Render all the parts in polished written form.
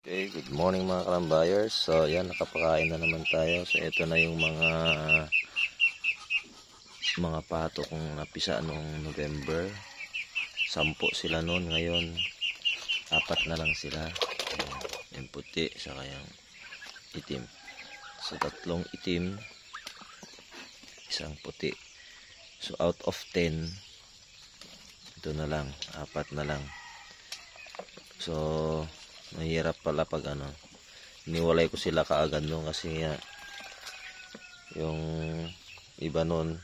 Okay, good morning mga kalambayers. So, yan, nakapakain na naman tayo. So, ito na yung mga pato kong napisa noong November. 10 sila noon. Ngayon, 4 na lang sila. Yung puti, saka yung itim. So, 3 itim, 1 puti. So, out of 10, ito na lang, 4 na lang. So, mahirap pala pag iniwalay ko sila kaagad noon kasi yung iba noon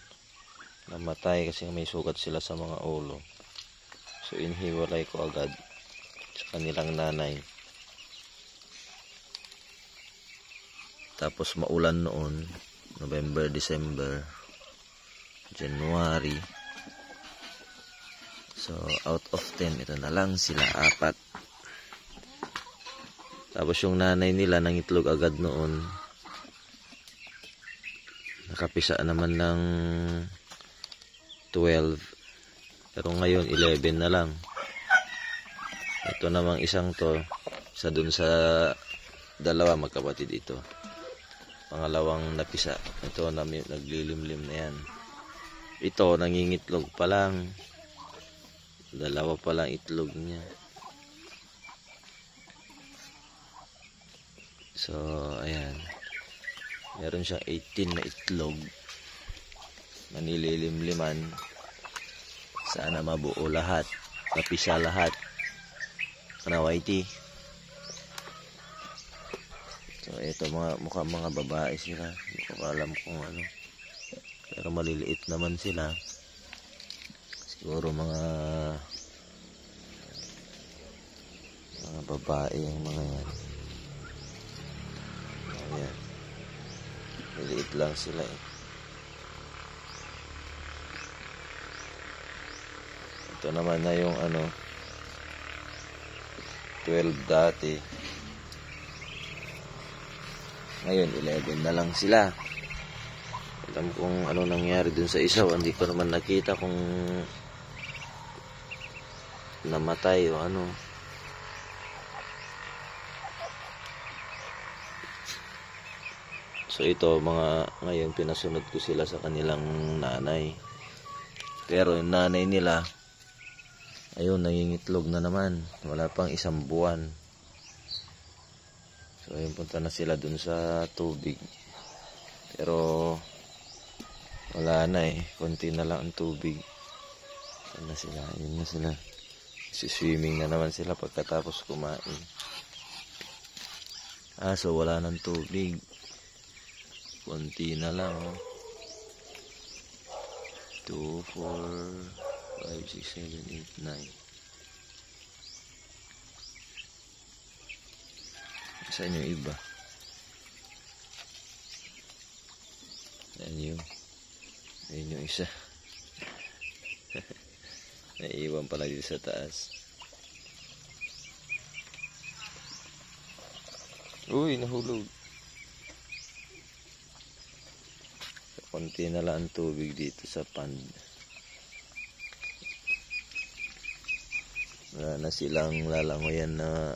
namatay kasi may sugat sila sa mga ulo. So inihiwalay ko agad sa kanilang nanay. Tapos maulan noon, November, December, January. So out of 10, ito na lang sila, 4. Tapos yung nanay nila nangitlog agad noon. Nakapisa naman ng 12. Pero ngayon 11 na lang. Ito namang isang to, isa dun sa dalawa magkapatid ito. Pangalawang napisa. Ito naglilimlim na yan. Ito nangingitlog pa lang. 2 pa lang itlog niya. So, ayan. Meron siyang 18 na itlog. Manililimliman. Sana mabuo lahat. Napisa lahat. Kanawaiti. So, ito mukhang mga babae sila. Hindi ko alam kung ano. Pero maliliit naman sila. Siguro mga babae yung mga yan. Ayan. Maliit lang sila eh. Ito naman na yung 12 dati. Ngayon 11 na lang sila. Alam kung ano nangyari dun sa isa. Hindi ko naman nakita kung namatay o ano. So ito ngayon pinasunod ko sila sa kanilang nanay. Pero yung nanay nila ayun nangingitlog na naman. Wala pang 1 buwan. So ayun punta na sila dun sa tubig. Pero wala na eh. Konti na lang ang tubig. Ayun na sila. Ayun na sila. Swimming na naman sila pagkatapos kumain. So wala nang tubig. Konti na lang, 2, 4, 5, 6, 7, 8, 9. Saan yung iba? Ayun yung isa. Naiiwan pala dito sa taas. Uy, nahulog. Konti na lang ang tubig dito sa pond. Wala na silang lalangoyan na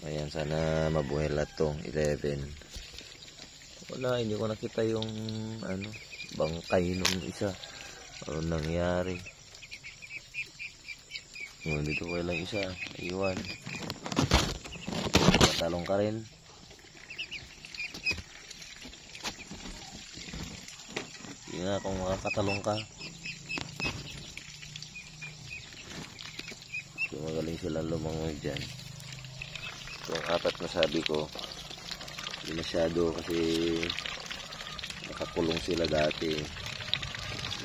Ayan, sana mabuhay lahat tong 11. Wala, hindi ko nakita yung bangkay nung isa. Ano nangyari? Dito ko lang isa. Iwan. Talong ka rin. Hindi nga kung makakatalong ka. So magaling sila lumangoy dyan. So ang 4 na sabi ko, hindi masyado kasi nakakulong sila dati.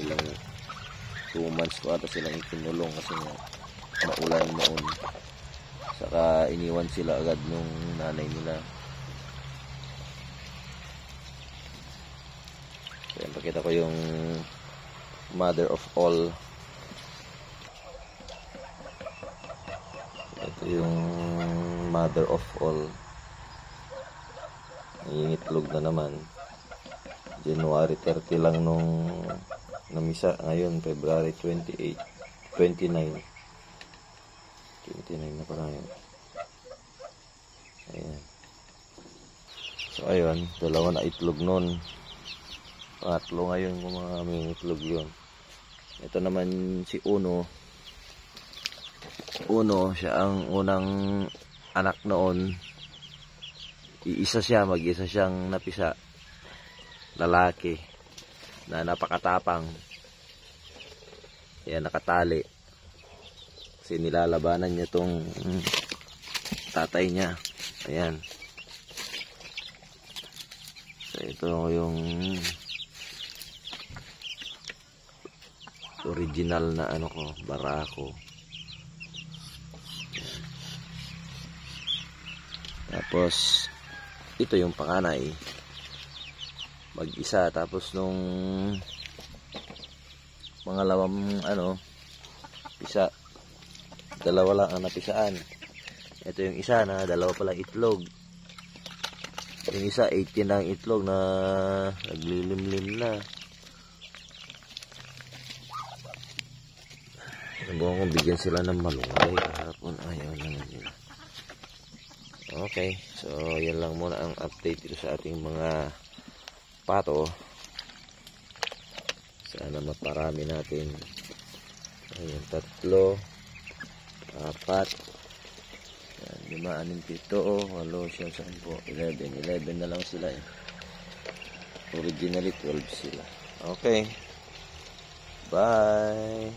Ilang 2 months ko ata silang ikinulong kasi nga maulan noon. Saka iniwan sila agad nung nanay nila. Kaya pakita ko yung mother of all. Ito yung mother of all. Nangingitlog na naman. January 30 lang nung namisa. Ngayon February 28. 29 na pala yun. Ayan. So ayun, dalawa na itlog nun. Pangatlo ngayon kung mga may itlog yun. Ito naman si Uno. Uno, siya ang unang anak noon. Mag-isa siyang napisa. Lalaki na napakatapang. Ayan, nakatali. Kasi nilalabanan niya tong tatay niya. Ayan. So ito yung original na ano ko, barako. Tapos ito yung panganay. Mag-isa, tapos nung pangalawang pisa, dalawa lang ang napisaan. Ito yung isa na dalawa palang itlog. Yung isa 18 na ang itlog na naglilimlim na. Nabuhan kong bigyan sila ng malunggay kahapon. Ayaw naman nila. Okay, so yan lang muna ang update dito sa ating mga pato. Sana maparami natin. Ayan, 3, 4, 5, 6, 7, 8, 9, 10, 11 na lang sila eh. Originally 12 sila. Okay, bye.